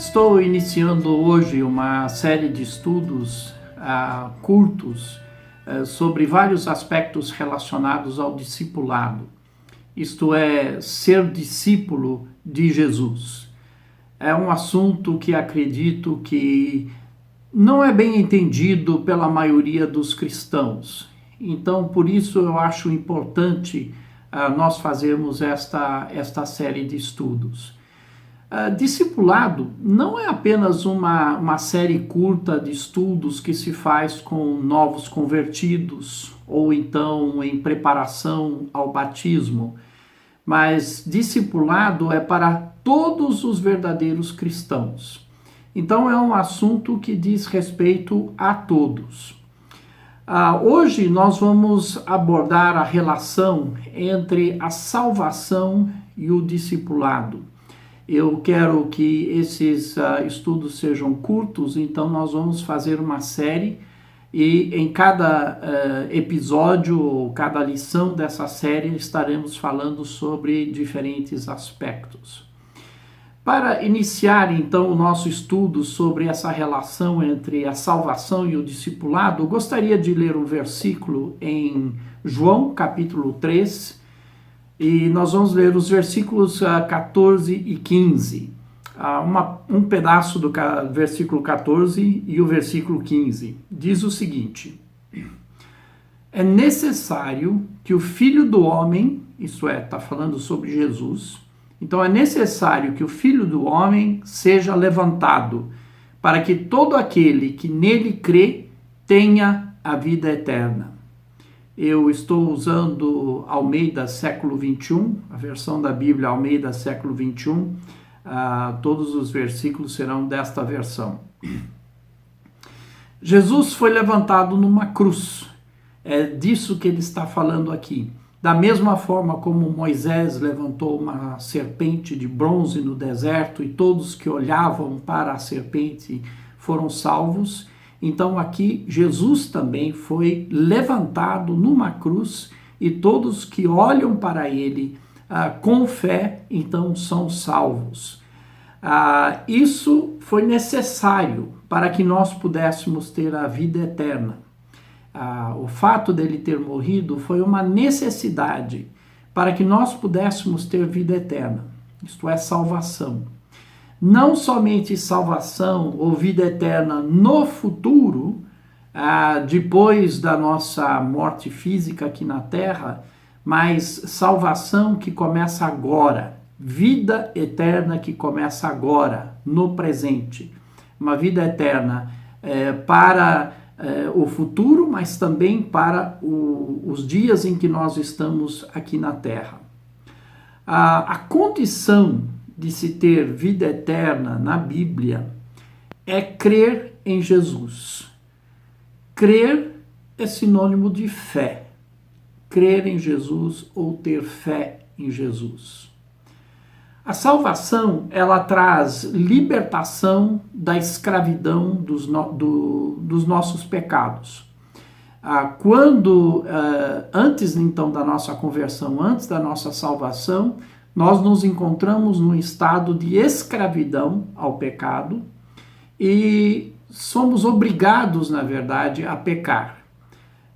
Estou iniciando hoje uma série de estudos curtos sobre vários aspectos relacionados ao discipulado, isto é, ser discípulo de Jesus. É um assunto que acredito que não é bem entendido pela maioria dos cristãos. Então, por isso eu acho importante nós fazermos esta série de estudos. Discipulado não é apenas uma série curta de estudos que se faz com novos convertidos ou então em preparação ao batismo, mas discipulado é para todos os verdadeiros cristãos. Então é um assunto que diz respeito a todos. Hoje nós vamos abordar a relação entre a salvação e o discipulado. Eu quero que esses estudos sejam curtos, então nós vamos fazer uma série e em cada episódio ou cada lição dessa série estaremos falando sobre diferentes aspectos. Para iniciar então o nosso estudo sobre essa relação entre a salvação e o discipulado, eu gostaria de ler um versículo em João capítulo 3, e nós vamos ler os versículos 14 e 15. Um pedaço do versículo 14 e o versículo 15. Diz o seguinte: é necessário que o Filho do Homem, isto é, está falando sobre Jesus, então é necessário que o Filho do Homem seja levantado, para que todo aquele que nele crê tenha a vida eterna. Eu estou usando Almeida século 21, a versão da Bíblia Almeida século 21. Todos os versículos serão desta versão. Jesus foi levantado numa cruz. É disso que ele está falando aqui. Da mesma forma como Moisés levantou uma serpente de bronze no deserto e todos que olhavam para a serpente foram salvos, então aqui Jesus também foi levantado numa cruz e todos que olham para ele com fé, então são salvos. Isso foi necessário para que nós pudéssemos ter a vida eterna. O fato dele ter morrido foi uma necessidade para que nós pudéssemos ter vida eterna, isto é, salvação. Não somente salvação ou vida eterna no futuro, depois da nossa morte física aqui na Terra, mas salvação que começa agora, vida eterna que começa agora, no presente. Uma vida eterna para o futuro, mas também para os dias em que nós estamos aqui na Terra. A condição de se ter vida eterna na Bíblia é crer em Jesus. Crer é sinônimo de fé. Crer em Jesus ou ter fé em Jesus. A salvação, ela traz libertação da escravidão dos nossos pecados. Antes então da nossa conversão, antes da nossa salvação, nós nos encontramos num estado de escravidão ao pecado e somos obrigados, na verdade, a pecar.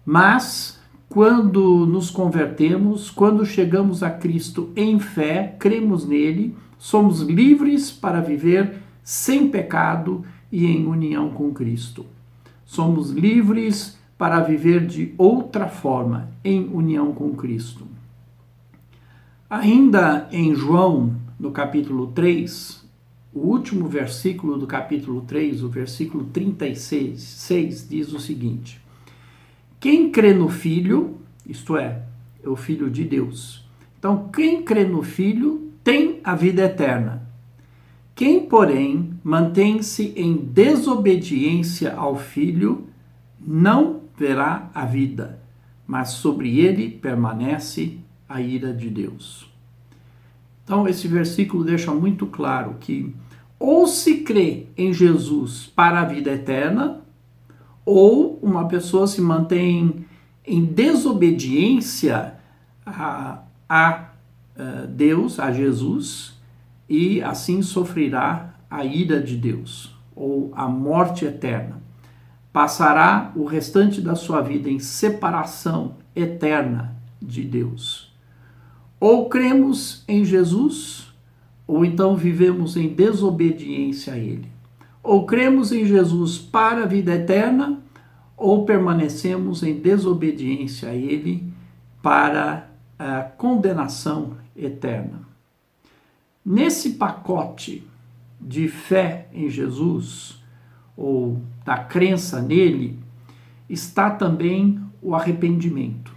Mas, quando nos convertemos, quando chegamos a Cristo em fé, cremos nele, somos livres para viver sem pecado e em união com Cristo. Somos livres para viver de outra forma, em união com Cristo. Ainda em João, no capítulo 3, o último versículo do capítulo 3, o versículo 36, diz o seguinte: quem crê no Filho, isto é, o Filho de Deus. Então, quem crê no Filho tem a vida eterna. Quem, porém, mantém-se em desobediência ao Filho, não verá a vida, mas sobre ele permanece a ira de Deus. Então, esse versículo deixa muito claro que ou se crê em Jesus para a vida eterna, ou uma pessoa se mantém em desobediência a Deus, a Jesus, e assim sofrerá a ira de Deus ou a morte eterna. Passará o restante da sua vida em separação eterna de Deus. Ou cremos em Jesus, ou então vivemos em desobediência a Ele. Ou cremos em Jesus para a vida eterna, ou permanecemos em desobediência a Ele para a condenação eterna. Nesse pacote de fé em Jesus, ou da crença nele, está também o arrependimento.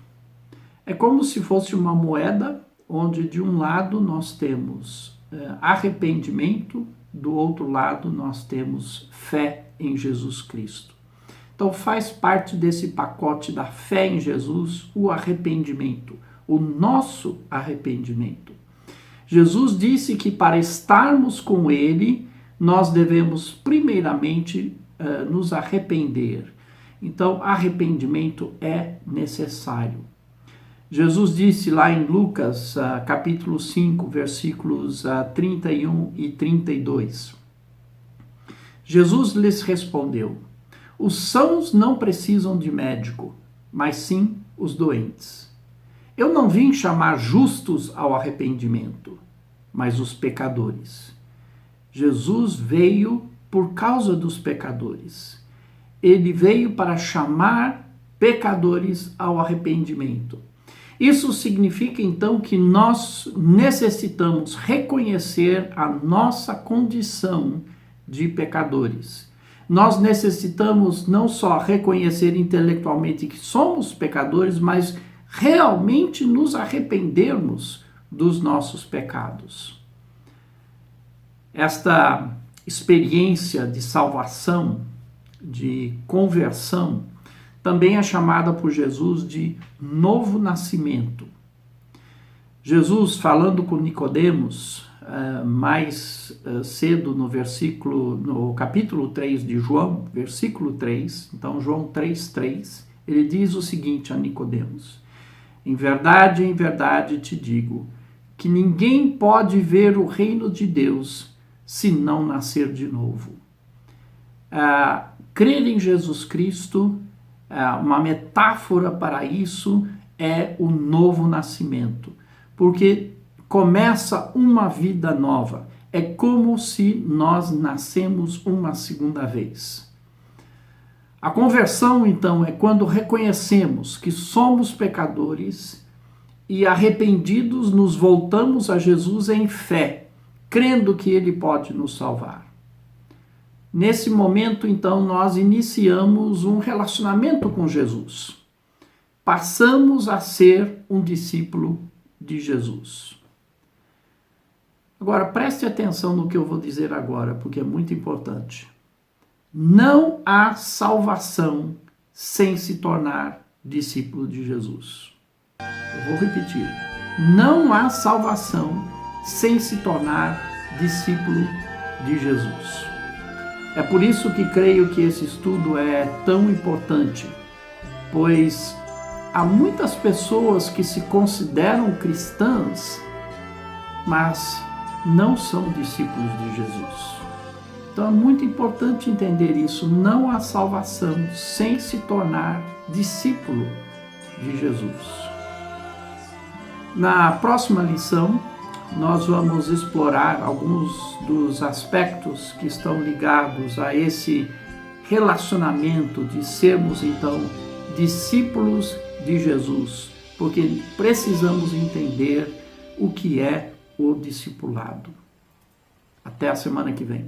É como se fosse uma moeda onde de um lado nós temos arrependimento, do outro lado nós temos fé em Jesus Cristo. Então faz parte desse pacote da fé em Jesus o arrependimento, o nosso arrependimento. Jesus disse que para estarmos com Ele, nós devemos primeiramente nos arrepender. Então, arrependimento é necessário. Jesus disse lá em Lucas, capítulo 5, versículos 31 e 32. Jesus lhes respondeu: os sãos não precisam de médico, mas sim os doentes. Eu não vim chamar justos ao arrependimento, mas os pecadores. Jesus veio por causa dos pecadores. Ele veio para chamar pecadores ao arrependimento. Isso significa então que nós necessitamos reconhecer a nossa condição de pecadores. Nós necessitamos não só reconhecer intelectualmente que somos pecadores, mas realmente nos arrependermos dos nossos pecados. Esta experiência de salvação, de conversão, também é chamada por Jesus de novo nascimento. Jesus, falando com Nicodemos, mais cedo no capítulo 3 de João, versículo 3, então João 3:3, ele diz o seguinte a Nicodemos: em verdade te digo, que ninguém pode ver o reino de Deus se não nascer de novo. Crer em Jesus Cristo, uma metáfora para isso é o novo nascimento, porque começa uma vida nova. É como se nós nascemos uma segunda vez. A conversão, então, é quando reconhecemos que somos pecadores e arrependidos nos voltamos a Jesus em fé, crendo que Ele pode nos salvar. Nesse momento, então, nós iniciamos um relacionamento com Jesus. Passamos a ser um discípulo de Jesus. Agora, preste atenção no que eu vou dizer agora, porque é muito importante. Não há salvação sem se tornar discípulo de Jesus. Eu vou repetir. Não há salvação sem se tornar discípulo de Jesus. É por isso que creio que esse estudo é tão importante, pois há muitas pessoas que se consideram cristãs, mas não são discípulos de Jesus. Então é muito importante entender isso. Não há salvação sem se tornar discípulo de Jesus. Na próxima lição, nós vamos explorar alguns dos aspectos que estão ligados a esse relacionamento de sermos, então, discípulos de Jesus, porque precisamos entender o que é o discipulado. Até a semana que vem.